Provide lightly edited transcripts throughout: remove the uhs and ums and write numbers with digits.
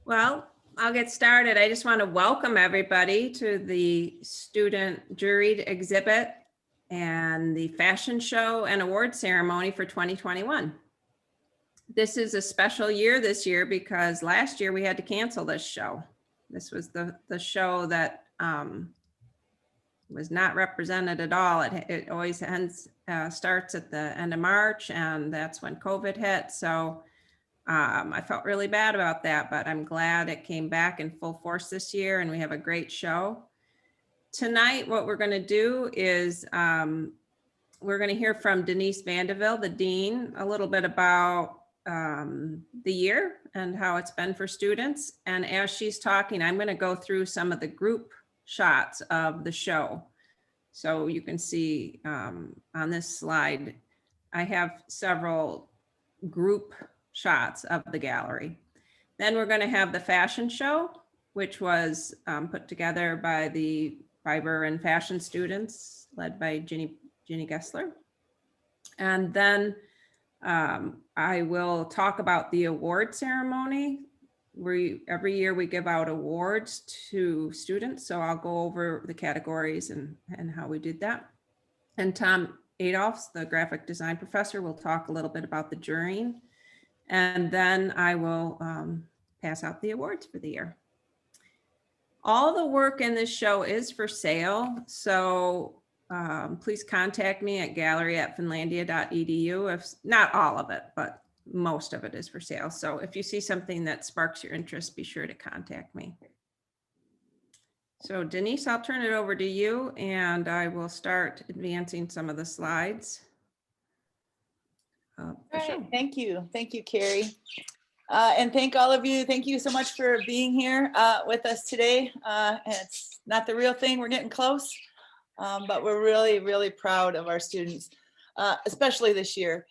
Well, I'll get started. I just want to welcome everybody to the Student Juried Exhibit and the fashion show and award ceremony for 2021. This is a special year this year because last year we had to cancel this show. This was the show that was not represented at all. It always starts at the end of March, and that's when COVID hit. So I felt really bad about that, but I'm glad it came back in full force this year and we have a great show. Tonight, what we're going to do is we're going to hear from Denise Vandeville, the Dean, a little bit about the year and how it's been for students. And as she's talking, I'm going to go through some of the group shots of the show. So you can see on this slide, I have several group shots of the gallery. Then we're going to have the fashion show, which was put together by the fiber and fashion students led by Ginny Gessler. And then I will talk about the award ceremony. Every year we give out awards to students. So I'll go over the categories and how we did that. And Tom Adolphs, the graphic design professor, will talk a little bit about the jurying. And then I will pass out the awards for the year. All the work in this show is for sale. So please contact me at gallery@finlandia.edu. If not all of it, but most of it is for sale. So if you see something that sparks your interest, be sure to contact me. So Denise, I'll turn it over to you and I will start advancing some of the slides. All right, thank you, Carrie. And thank all of you. Thank you so much for being here with us today. It's not the real thing, we're getting close, but we're really, really proud of our students, especially this year.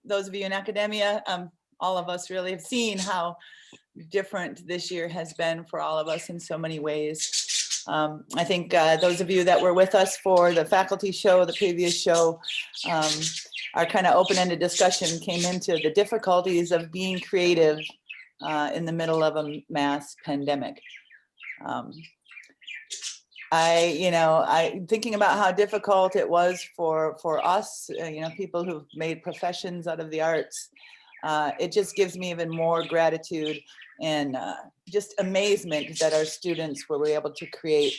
Those of you in academia, all of us really have seen how different this year has been for all of us in so many ways. I think those of you that were with us for the faculty show, the previous show, our kind of open-ended discussion came into the difficulties of being creative in the middle of a mass pandemic. Thinking about how difficult it was for us, people who've made professions out of the arts, it just gives me even more gratitude and just amazement that our students were able to create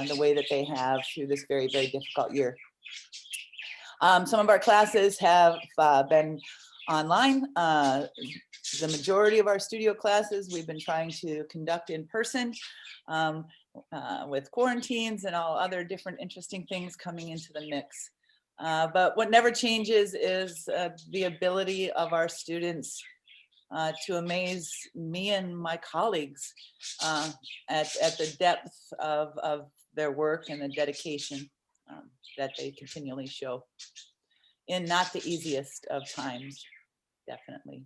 the way that they have through this very, very difficult year. Some of our classes have been online. The majority of our studio classes we've been trying to conduct in person with quarantines and all other different interesting things coming into the mix. But what never changes is the ability of our students to amaze me and my colleagues at the depth of their work and the dedication that they continually show in not the easiest of times, definitely.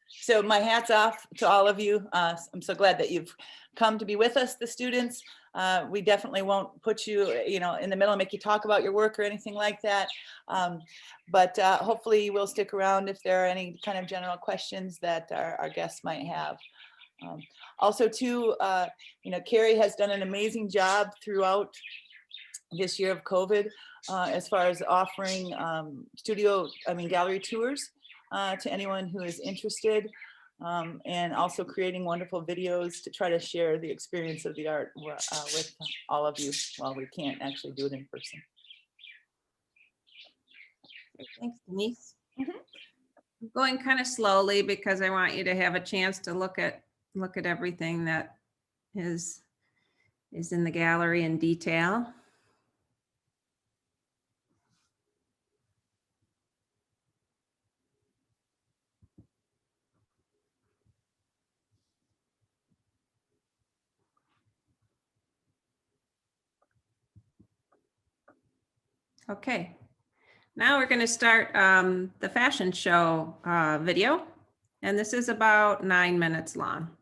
So my hat's off to all of you. I'm so glad that you've come to be with us, the students. We definitely won't put you, in the middle and make you talk about your work or anything like that. But hopefully you will stick around if there are any kind of general questions that our guests might have. Also too, Carrie has done an amazing job throughout this year of COVID as far as offering gallery tours to anyone who is interested, and also creating wonderful videos to try to share the experience of the art with all of you while we can't actually do it in person. Thanks, Denise. I'm going kind of slowly because I want you to have a chance to look at everything that is in the gallery in detail. Okay, now we're going to start the fashion show video, and this is about 9 minutes long.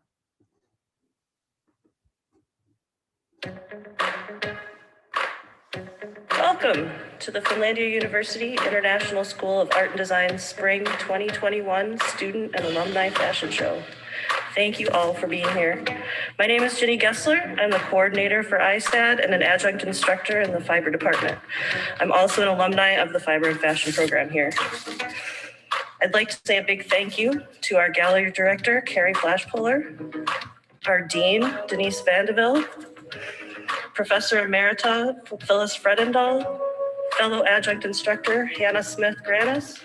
Welcome to the Finlandia University International School of Art and Design Spring 2021 Student and Alumni Fashion Show. Thank you all for being here. My name is Jenny Gessler. I'm the coordinator for ISAD and an adjunct instructor in the fiber department. I'm also an alumni of the Fiber and Fashion program here. I'd like to say a big thank you to our gallery director, Carrie Flashpuller, our dean, Denise Vandeville, Professor Emerita Phyllis Fredendahl, fellow adjunct instructor, Hannah Smith-Granis,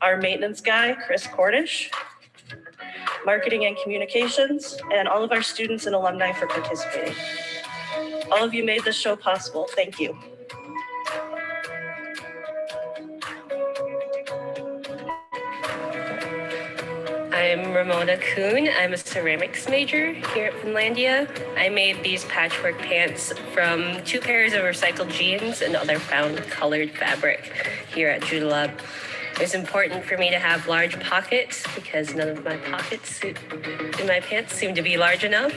our maintenance guy, Chris Cordish, marketing and communications, and all of our students and alumni for participating. All of you made this show possible. Thank you. I'm Ramona Kuhn. I'm a ceramics major here at Finlandia. I made these patchwork pants from 2 pairs of recycled jeans and other found colored fabric here at Julab. It was important for me to have large pockets because none of my pockets in my pants seem to be large enough.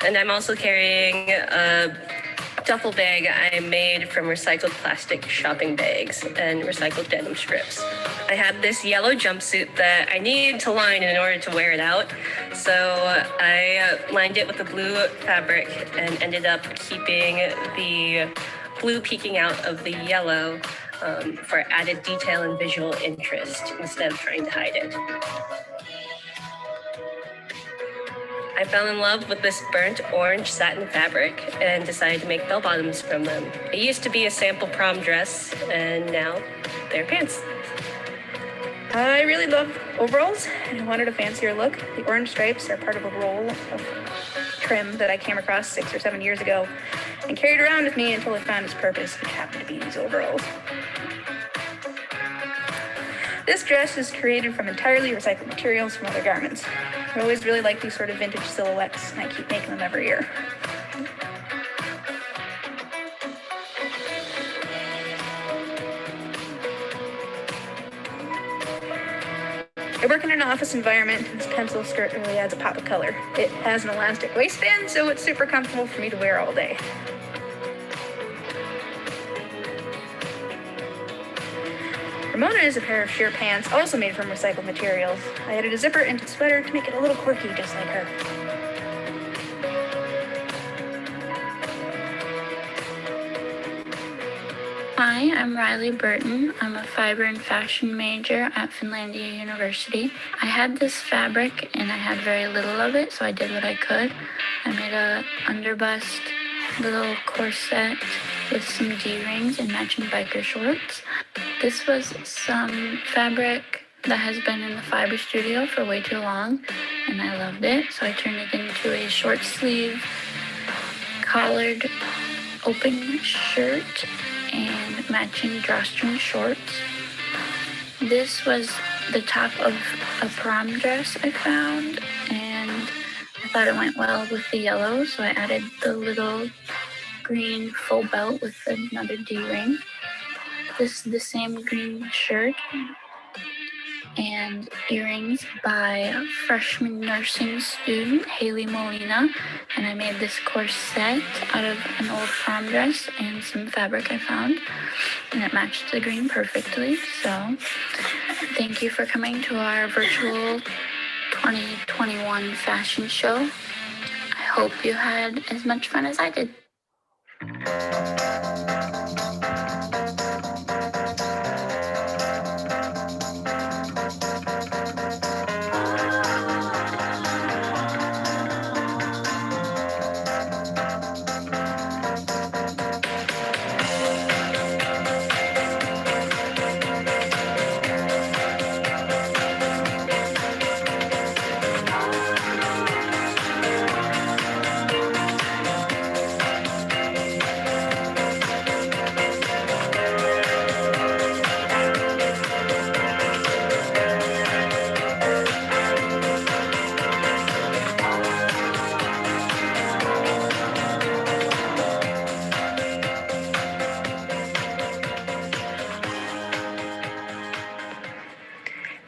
And I'm also carrying a duffel bag I made from recycled plastic shopping bags and recycled denim strips. I had this yellow jumpsuit that I needed to line in order to wear it out. So I lined it with a blue fabric and ended up keeping the blue peeking out of the yellow for added detail and visual interest instead of trying to hide it. I fell in love with this burnt orange satin fabric and decided to make bell bottoms from them. It used to be a sample prom dress and now they're pants. I really love overalls and I wanted a fancier look. The orange stripes are part of a roll of trim that I came across 6 or 7 years ago and carried around with me until it found its purpose, which happened to be these overalls. This dress is created from entirely recycled materials from other garments. I always really like these sort of vintage silhouettes and I keep making them every year. I work in an office environment, and this pencil skirt really adds a pop of color. It has an elastic waistband, so it's super comfortable for me to wear all day. Ramona is a pair of sheer pants, also made from recycled materials. I added a zipper into the sweater to make it a little quirky, just like her. Hi, I'm Riley Burton. I'm a fiber and fashion major at Finlandia University. I had this fabric and I had very little of it, so I did what I could. I made a underbust little corset with some D-rings and matching biker shorts. This was some fabric that has been in the fiber studio for way too long, and I loved it, so I turned it into a short sleeve collared open shirt and matching drawstring shorts. This was the top of a prom dress I found, and I thought it went well with the yellow, so I added the little green full belt with another D-ring. This is the same green shirt and earrings by freshman nursing student Haley Molina, and I made this corset out of an old prom dress and some fabric I found, and it matched the green perfectly. So thank you for coming to our virtual 2021 fashion show. I hope you had as much fun as I did.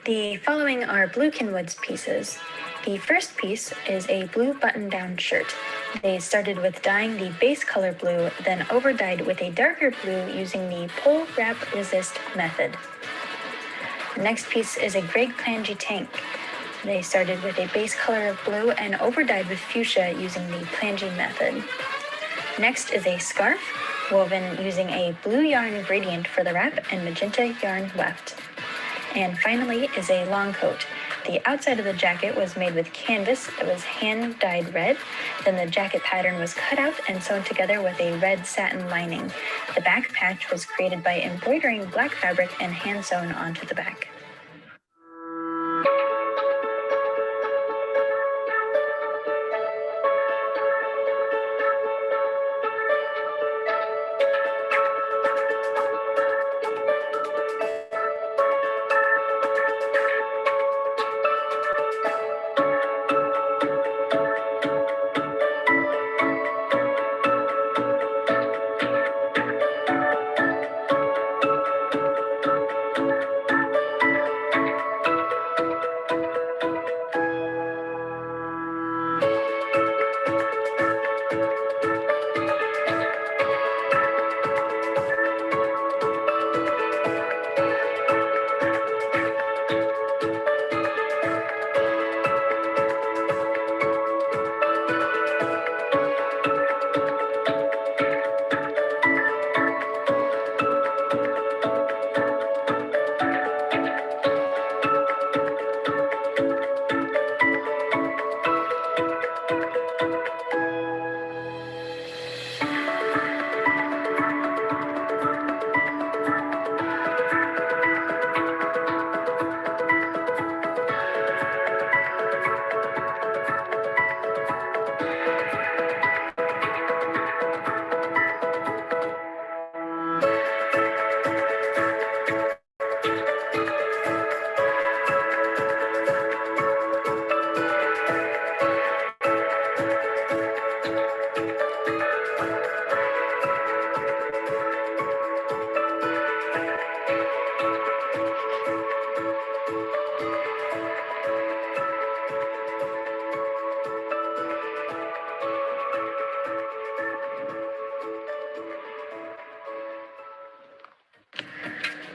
The following are Blue Kenwood's pieces. The first piece is a blue button-down shirt. They started with dyeing the base color blue, then over-dyed with a darker blue using the pull, wrap, resist method. The next piece is a Greg Clangy tank. They started with a base color of blue and overdyed with fuchsia using the planging method. Next is a scarf, woven using a blue yarn gradient for the wrap and magenta yarn weft. And finally is a long coat. The outside of the jacket was made with canvas that was hand dyed red. Then the jacket pattern was cut out and sewn together with a red satin lining. The back patch was created by embroidering black fabric and hand sewn onto the back.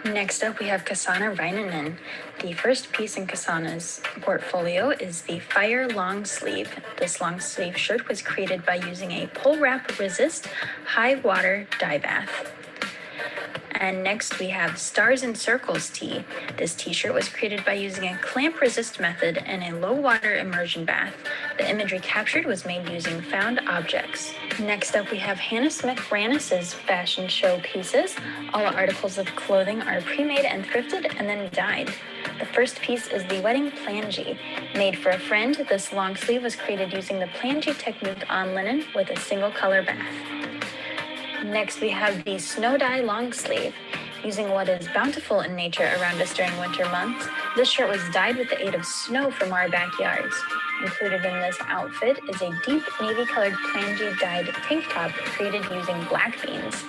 Next up, we have Kasana Rainanen. The first piece in Kasana's portfolio is the Fire Long Sleeve. This long sleeve shirt was created by using a pull wrap resist high water dye bath. And next we have Stars and Circles tee. This t-shirt was created by using a clamp resist method and a low water immersion bath. The imagery captured was made using found objects. Next up we have Hannah Smith Rannis's fashion show pieces. All articles of clothing are pre-made and thrifted and then dyed. The first piece is the Wedding Plangie. Made for a friend, this long sleeve was created using the Plangie technique on linen with a single color bath. Next, we have the Snow Dye Long Sleeve. Using what is bountiful in nature around us during winter months, this shirt was dyed with the aid of snow from our backyards. Included in this outfit is a deep navy-colored Plangie dyed tank top created using black beans.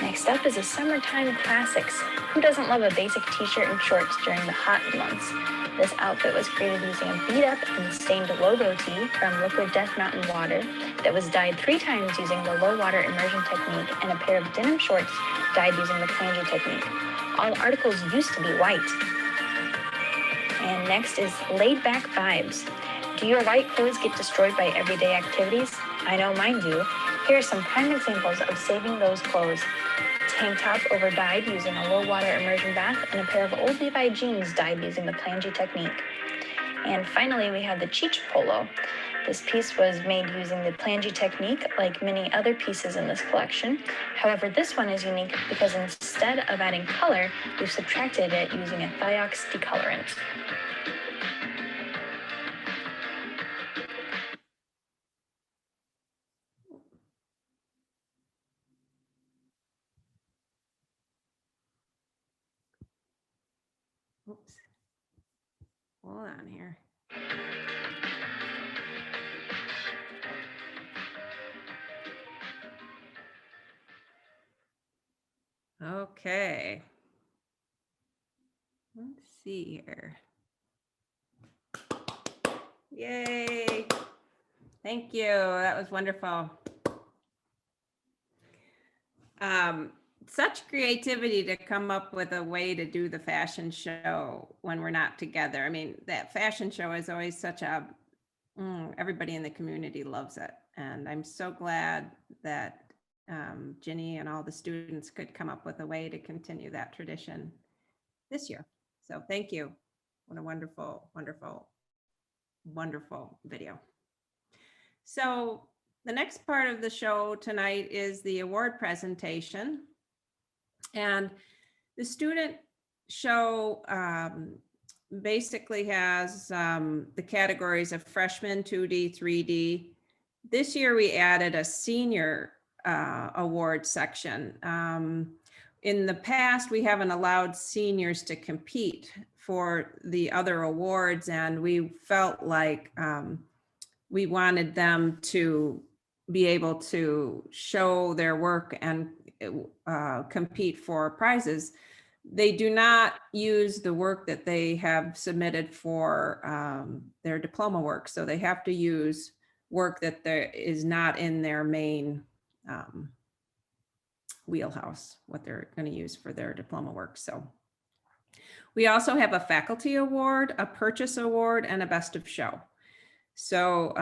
Next up is a summertime classics. Who doesn't love a basic t-shirt and shorts during the hot months? This outfit was created using a beat-up and stained logo tee from Liquid Death Mountain water that was dyed 3 times using the low water immersion technique and a pair of denim shorts dyed using the Plangie technique. All articles used to be white. And next is Laid Back Vibes. Do your white clothes get destroyed by everyday activities? I know mine do. Here are some prime examples of saving those clothes. Tank top over dyed using a low water immersion bath and a pair of old Levi jeans dyed using the Plangie technique. And finally, we have the Cheech Polo. This piece was made using the Plangie technique like many other pieces in this collection. However, this one is unique because instead of adding color, we've subtracted it using a Thiox decolorant. Oops. Hold on here. Okay. Let's see here. Yay. Thank you. That was wonderful. such creativity to come up with a way to do the fashion show when we're not together. I mean, that fashion show is always such a, everybody in the community loves it. And I'm so glad that Ginny and all the students could come up with a way to continue that tradition this year. So thank you. What a wonderful, wonderful, wonderful video. So the next part of the show tonight is the award presentation. And the student show basically has the categories of freshman, 2D, 3D. This year we added a senior award section. In the past, we haven't allowed seniors to compete for the other awards, and we felt like we wanted them to be able to show their work and compete for prizes. They do not use the work that they have submitted for their diploma work. So they have to use work that is not in their main wheelhouse, what they're going to use for their diploma work. So we also have a faculty award, a purchase award, and a best of show. So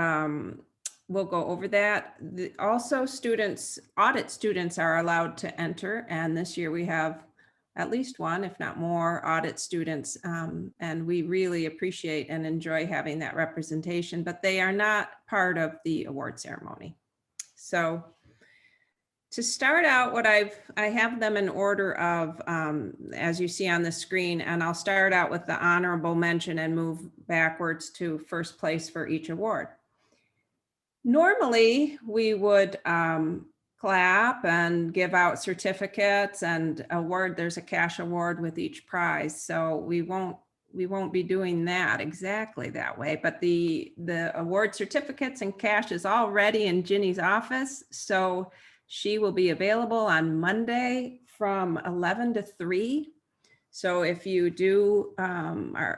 we'll go over that. Also, audit students are allowed to enter. And this year we have at least one, if not more, audit students. And we really appreciate and enjoy having that representation, but they are not part of the award ceremony. So to start out, I have them in order of, as you see on the screen, and I'll start out with the honorable mention and move backwards to first place for each award. Normally, we would clap and give out certificates and award. There's a cash award with each prize, so we won't be doing that exactly that way. But the award certificates and cash is already in Ginny's office, so she will be available on Monday from 11 to 3. So if you do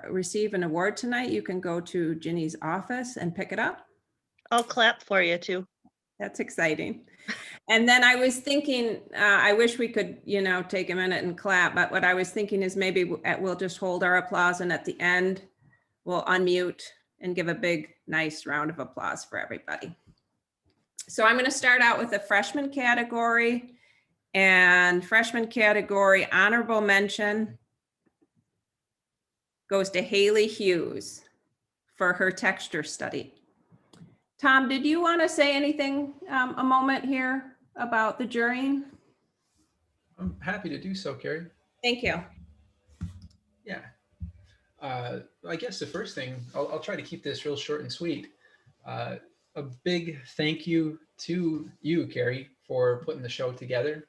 receive an award tonight, you can go to Ginny's office and pick it up. I'll clap for you too. That's exciting. And then I was thinking, I wish we could, take a minute and clap, but what I was thinking is maybe we'll just hold our applause, and at the end, we'll unmute and give a big, nice round of applause for everybody. So I'm going to start out with the freshman category, and freshman category honorable mention goes to Haley Hughes for her texture study. Tom, did you want to say anything a moment here about the jurying? I'm happy to do so, Carrie. Thank you. Yeah. I guess the first thing, I'll try to keep this real short and sweet. A big thank you to you, Carrie, for putting the show together.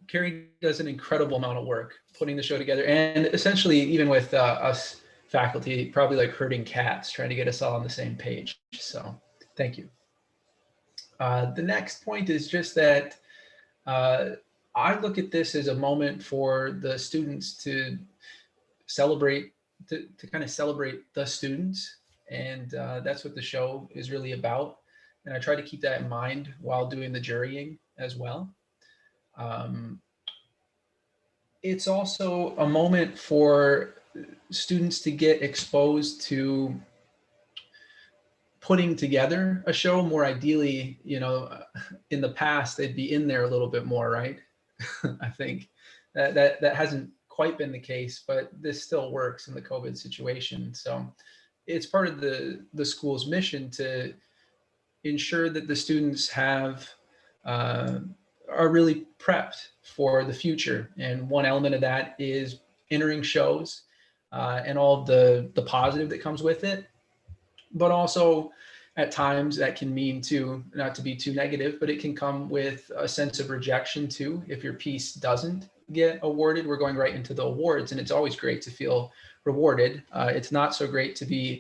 Carrie does an incredible amount of work putting the show together, and essentially even with us faculty, probably like herding cats, trying to get us all on the same page. So thank you. The next point is just that I look at this as a moment for the students to celebrate, to kind of celebrate the students. And that's what the show is really about. And I try to keep that in mind while doing the jurying as well. It's also a moment for students to get exposed to putting together a show. More ideally, in the past, they'd be in there a little bit more, right? I think that hasn't quite been the case, but this still works in the COVID situation. So it's part of the school's mission to ensure that the students are really prepped for the future. And one element of that is entering shows and all of the positive that comes with it. But also at times that can mean too, not to be too negative, but it can come with a sense of rejection too. If your piece doesn't get awarded, we're going right into the awards, and it's always great to feel rewarded. It's not so great to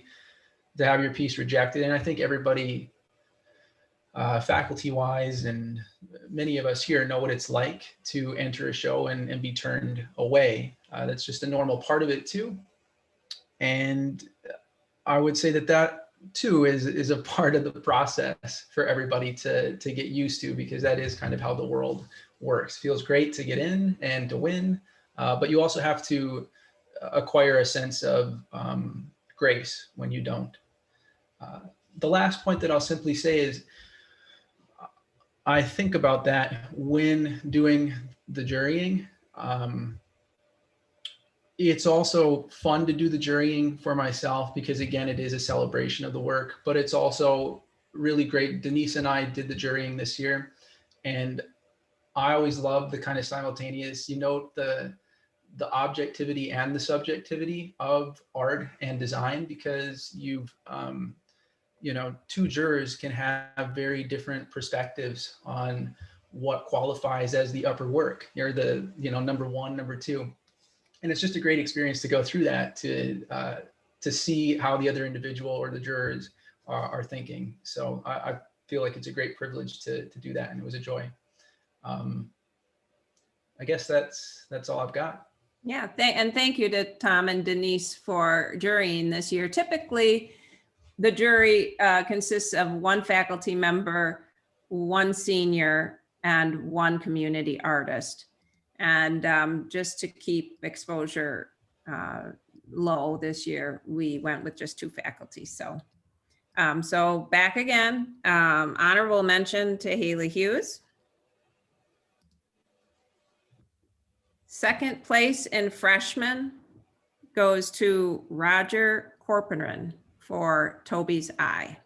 have your piece rejected. And I think everybody, faculty wise, and many of us here know what it's like to enter a show and be turned away. That's just a normal part of it too. And I would say that too is a part of the process for everybody to get used to, because that is kind of how the world works. Feels great to get in and to win, but you also have to acquire a sense of grace when you don't. The last point that I'll simply say is I think about that when doing the jurying. It's also fun to do the jurying for myself because, again, it is a celebration of the work, but it's also really great. Denise and I did the jurying this year, and I always love the kind of simultaneous, you note the objectivity and the subjectivity of art and design, because you've two jurors can have very different perspectives on what qualifies as the upper work, or the number one, number two. And it's just a great experience to go through that, to see how the other individual or the jurors are thinking. So I feel like it's a great privilege to do that, and it was a joy. I guess that's all I've got. Yeah, and thank you to Tom and Denise for jurying this year. Typically, the jury consists of one faculty member, one senior, and one community artist. And just to keep exposure low this year, we went with just 2 faculty. So back again, honorable mention to Haley Hughes. Second place in freshman goes to Roger Corporan for Toby's Eye.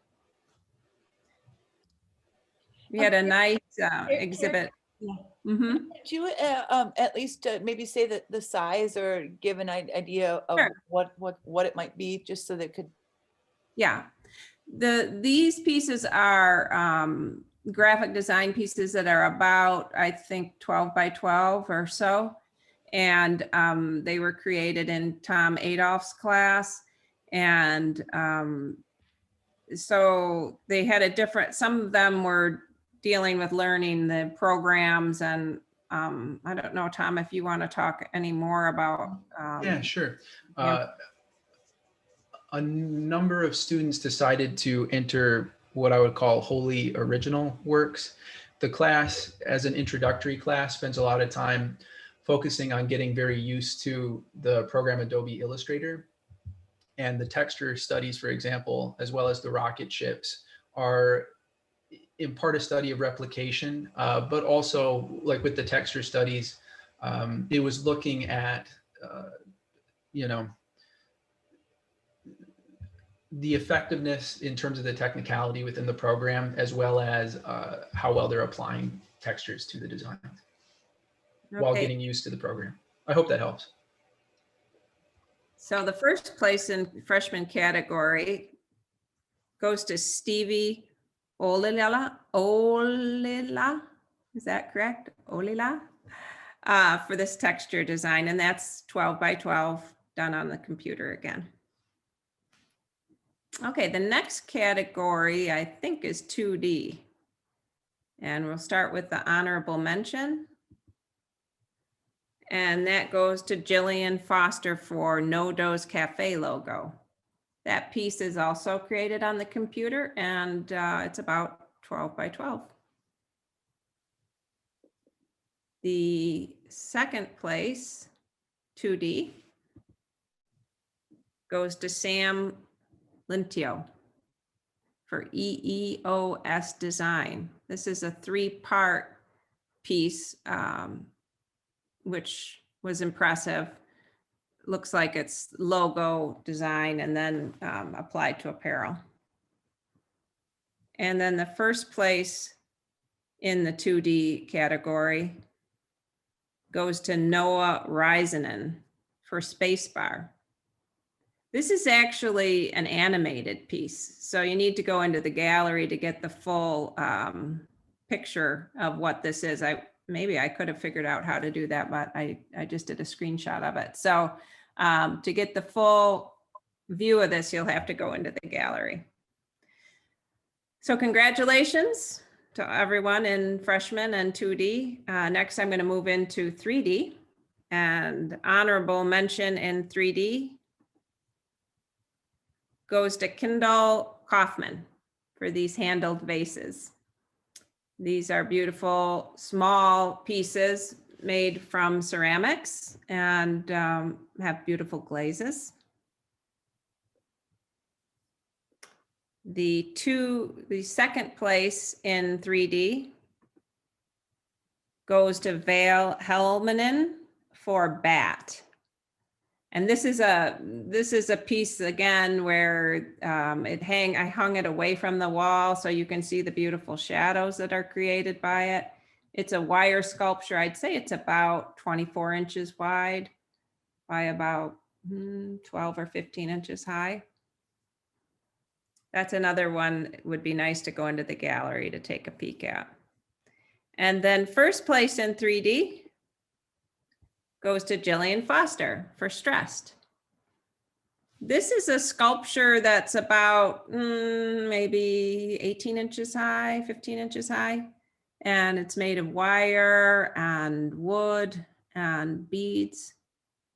We had a nice exhibit. Mm-hmm. Could you at least maybe say that the size, or give an idea of Sure. what it might be, just so that could. Yeah, these pieces are graphic design pieces that are about, I think, 12 by 12 or so. And they were created in Tom Adolph's class. And so they had a different, some of them were dealing with learning the programs. And I don't know, Tom, if you want to talk any more about. Yeah, sure. Yeah. A number of students decided to enter what I would call wholly original works. The class, as an introductory class, spends a lot of time focusing on getting very used to the program Adobe Illustrator. And the texture studies, for example, as well as the rocket ships, are in part a study of replication, but also, like with the texture studies, it was looking at, the effectiveness in terms of the technicality within the program, as well as how well they're applying textures to the designs while Okay. getting used to the program. I hope that helps. So the first place in freshman category goes to Stevie Olila, is that correct? Olila, for this texture design, and that's 12 by 12 done on the computer again. Okay, the next category I think is 2D. And we'll start with the honorable mention. And that goes to Jillian Foster for No Do's Cafe logo. That piece is also created on the computer, and it's about 12 by 12. The second place, 2D, goes to Sam Lintio for EEOS Design. This is a 3-part piece, which was impressive. Looks like it's logo design and then applied to apparel. And then the first place in the 2D category goes to Noah Risenen for Spacebar. This is actually an animated piece, so you need to go into the gallery to get the full picture of what this is. Maybe I could have figured out how to do that, but I just did a screenshot of it. So to get the full view of this, you'll have to go into the gallery. So congratulations to everyone in freshman and 2D. Next, I'm going to move into 3D, and honorable mention in 3D goes to Kendall Kaufman for these handled vases. These are beautiful, small pieces made from ceramics and have beautiful glazes. The second place in 3D goes to Vale Helmanen for Bat. And this is a piece again where I hung it away from the wall so you can see the beautiful shadows that are created by it. It's a wire sculpture. I'd say it's about 24 inches wide by about 12 or 15 inches high. That's another one. It would be nice to go into the gallery to take a peek at. And then first place in 3D goes to Jillian Foster for Stressed. This is a sculpture that's about maybe 18 inches high, 15 inches high. And it's made of wire and wood and beads.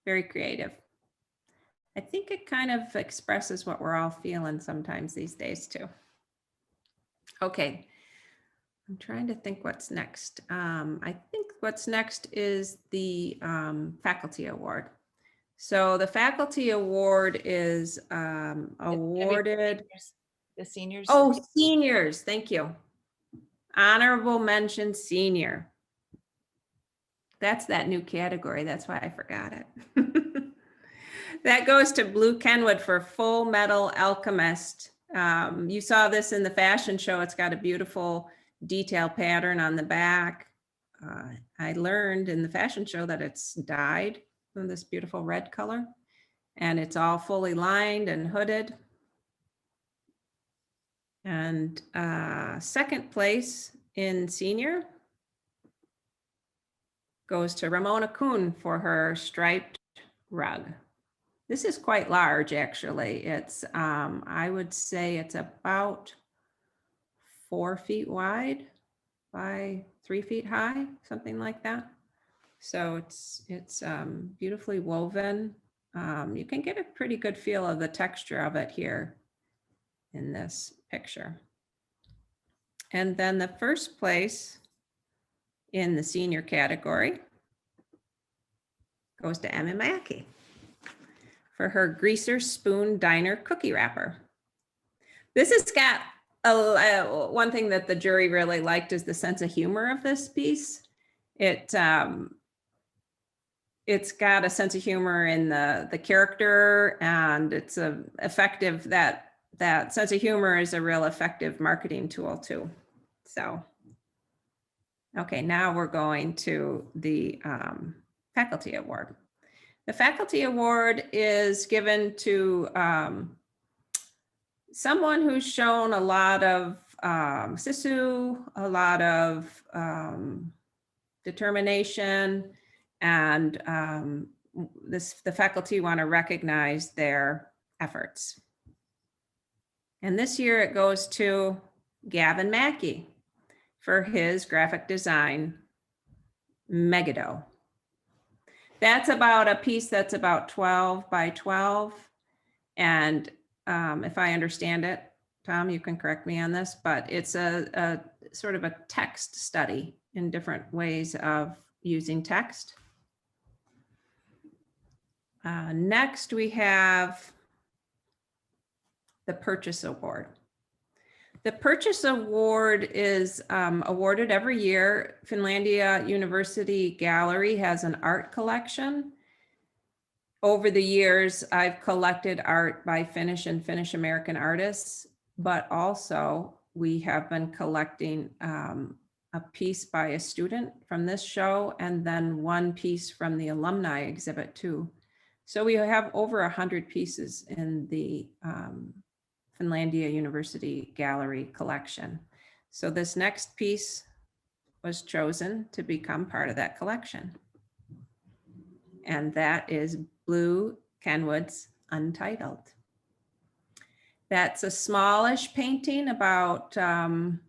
Very creative. I think it kind of expresses what we're all feeling sometimes these days too. Okay, I'm trying to think what's next. I think what's next is the faculty award. So the faculty award is awarded. The seniors. Oh, seniors, thank you. Honorable mention senior. That's that new category. That's why I forgot it. That goes to Blue Kenwood for Full Metal Alchemist. You saw this in the fashion show. It's got a beautiful detail pattern on the back. I learned in the fashion show that it's dyed in this beautiful red color, and it's all fully lined and hooded. And second place in senior goes to Ramona Kuhn for her striped rug. This is quite large, actually. It's, I would say it's about 4 feet wide by 3 feet high, something like that. So it's beautifully woven. You can get a pretty good feel of the texture of it here in this picture. And then the first place in the senior category goes to Emma Mackey for her Greaser Spoon Diner cookie wrapper. This has got one thing that the jury really liked is the sense of humor of this piece. It's got a sense of humor in the character, and it's effective. That sense of humor is a real effective marketing tool too. So, okay, now we're going to the faculty award. The faculty award is given to someone who's shown a lot of sisu, a lot of determination, and the faculty want to recognize their efforts. And this year it goes to Gavin Mackey for his graphic design, Megado. That's about a piece that's about 12 by 12. And if I understand it, Tom, you can correct me on this, but it's a sort of a text study in different ways of using text. Next, we have the Purchase Award. The Purchase Award is awarded every year. Finlandia University Gallery has an art collection. Over the years, I've collected art by Finnish and Finnish American artists, but also we have been collecting a piece by a student from this show, and then one piece from the alumni exhibit too. So we have over 100 pieces in the Finlandia University Gallery collection. So this next piece was chosen to become part of that collection. And that is Blue Kenwood's Untitled. That's a smallish painting, about 10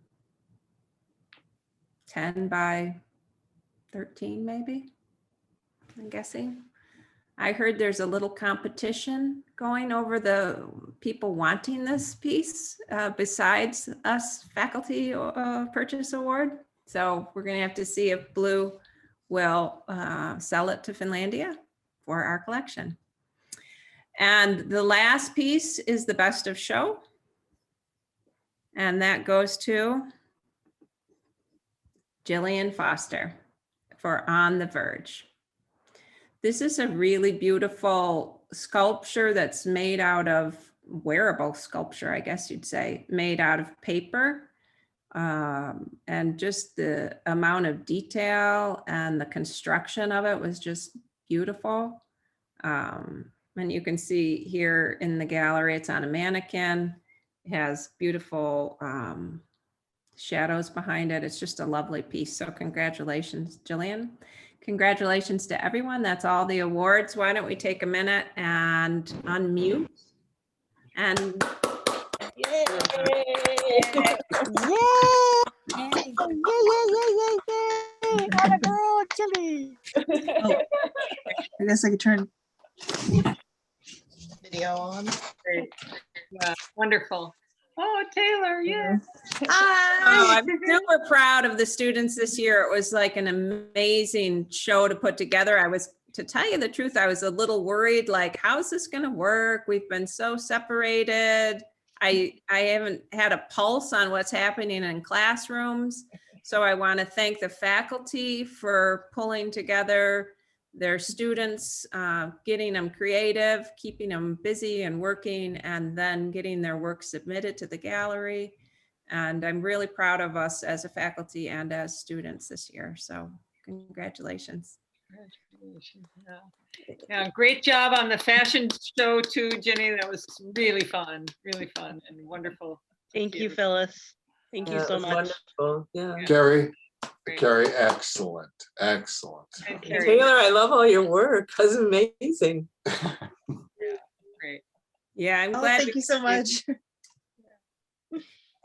by 13 maybe, I'm guessing. I heard there's a little competition going over the people wanting this piece besides us faculty purchase award. So we're going to have to see if Blue will sell it to Finlandia for our collection. And the last piece is the best of show. And that goes to Jillian Foster for On the Verge. This is a really beautiful sculpture that's made out of wearable sculpture, I guess you'd say, made out of paper. And just the amount of detail and the construction of it was just beautiful. And you can see here in the gallery, it's on a mannequin. It has beautiful shadows behind it. It's just a lovely piece. So congratulations, Jillian. Congratulations to everyone. That's all the awards. Why don't we take a minute and unmute? And Yay! Atta girl, Chili. Oh, I guess I could turn video on. Great. Yeah, wonderful. Oh, Taylor, yes. oh, I'm super proud of the students this year. It was like an amazing show to put together. To tell you the truth, I was a little worried, like, how's this going to work? We've been so separated. I haven't had a pulse on what's happening in classrooms. So I want to thank the faculty for pulling together their students, getting them creative, keeping them busy and working, and then getting their work submitted to the gallery. And I'm really proud of us as a faculty and as students this year. So congratulations. Congratulations. Yeah, great job on the fashion show too, Jenny. That was really fun and wonderful. Thank you, Phyllis. Thank you so much. Wonderful. Yeah. Carrie, Great. Carrie, excellent, excellent. And Carrie, Taylor, I love all your work. That's amazing. great. Yeah, I'm Oh, glad. thank you so much.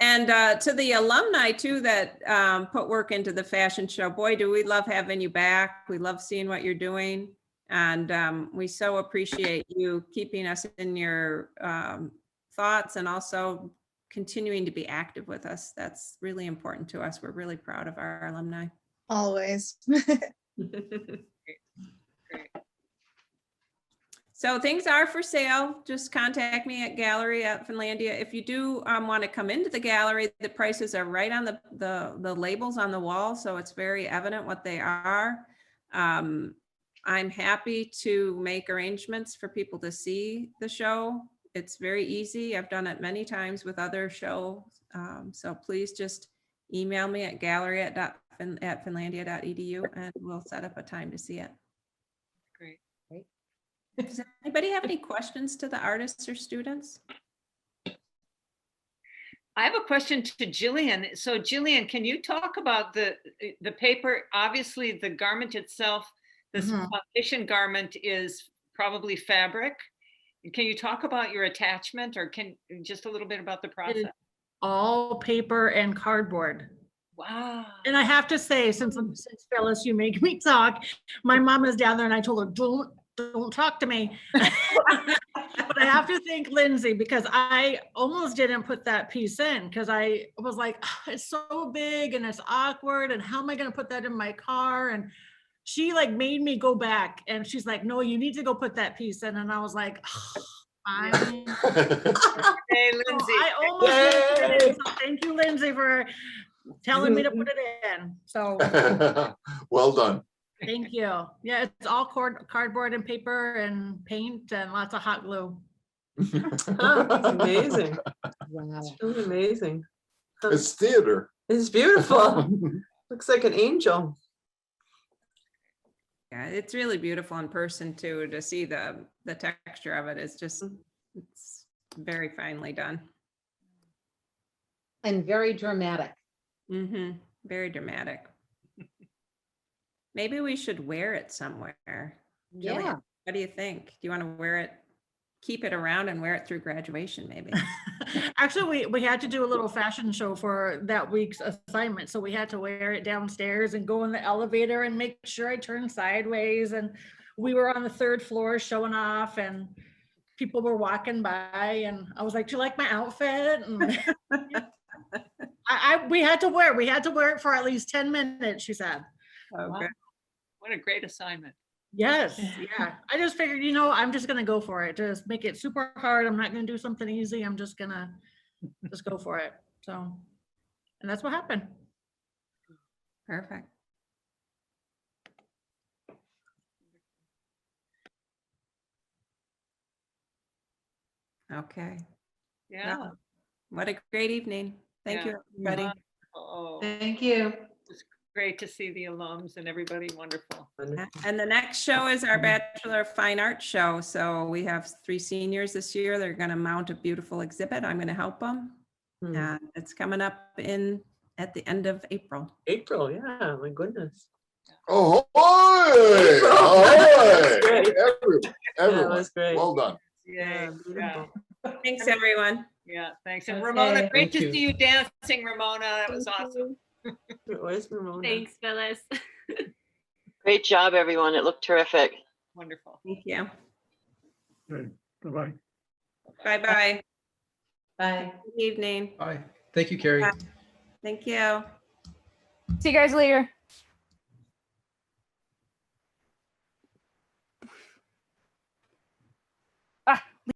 And to the alumni too that put work into the fashion show. Boy, do we love having you back. We love seeing what you're doing. And we so appreciate you keeping us in your thoughts and also continuing to be active with us. That's really important to us. We're really proud of our alumni. Always. So things are for sale. Just contact me at Gallery at Finlandia. If you do want to come into the gallery, the prices are right on the labels on the wall. So it's very evident what they are. I'm happy to make arrangements for people to see the show. It's very easy. I've done it many times with other shows. So please just email me at gallery@finlandia.edu and we'll set up a time to see it. Great. Does anybody have any questions to the artists or students? I have a question to Jillian. So Jillian, can you talk about the paper? Obviously the garment itself, this foundation garment is probably fabric. Can you talk about your attachment or just a little bit about the process? All paper and cardboard. Wow. And I have to say, since Phyllis, you make me talk, my mom is down there and I told her, don't talk to me. But I have to thank Lindsay because I almost didn't put that piece in because I was like, oh, it's so big and it's awkward and how am I going to put that in my car? And she like made me go back and she's like, no, you need to go put that piece in. And I was like, oh, fine. Hey, Lindsay. So I almost didn't put it in, so thank you, Lindsay, for telling me to put it in. So Well done. thank you. Yeah, it's all cardboard and paper and paint and lots of hot glue. Oh, that's amazing. Wow. It's really amazing. It's theater. It's beautiful. Looks like an angel. Yeah, it's really beautiful in person too, to see the texture of it. It's just, it's very finely done. And very dramatic. Mm-hmm. Very dramatic. Maybe we should wear it somewhere. Yeah. Jillian, what do you think? Do you want to wear it, keep it around and wear it through graduation maybe? Actually, we had to do a little fashion show for that week's assignment. So we had to wear it downstairs and go in the elevator and make sure I turned sideways. And we were on the 3rd floor showing off and people were walking by and I was like, do you like my outfit? And we had to wear it for at least 10 minutes, she said. Okay. What a great assignment. Yes, yeah. I just figured, I'm just gonna go for it. Just make it super hard. I'm not gonna do something easy. I'm just gonna just go for it. So, and that's what happened. Perfect. Okay. Yeah. Well, what a great evening. Thank you, everybody. Oh, Thank you. it's great to see the alums and everybody. Wonderful. And the next show is our Bachelor of Fine Arts show. So we have 3 seniors this year. They're going to mount a beautiful exhibit. I'm going to help them. And it's coming up at the end of April. April, yeah, my goodness. Oh, Great. everyone, was great. well done. Yeah. Beautiful. Thanks, everyone. Yeah. Thanks. And Okay. Ramona, great Thank to you. see you dancing, Ramona. That was awesome. Where's Ramona? Thanks, Phyllis. Great job, everyone. It looked terrific. Wonderful. Thank you. Bye-bye. Bye-bye. Bye. Good evening. Bye. Thank you, Carrie. Thank you. See you guys later.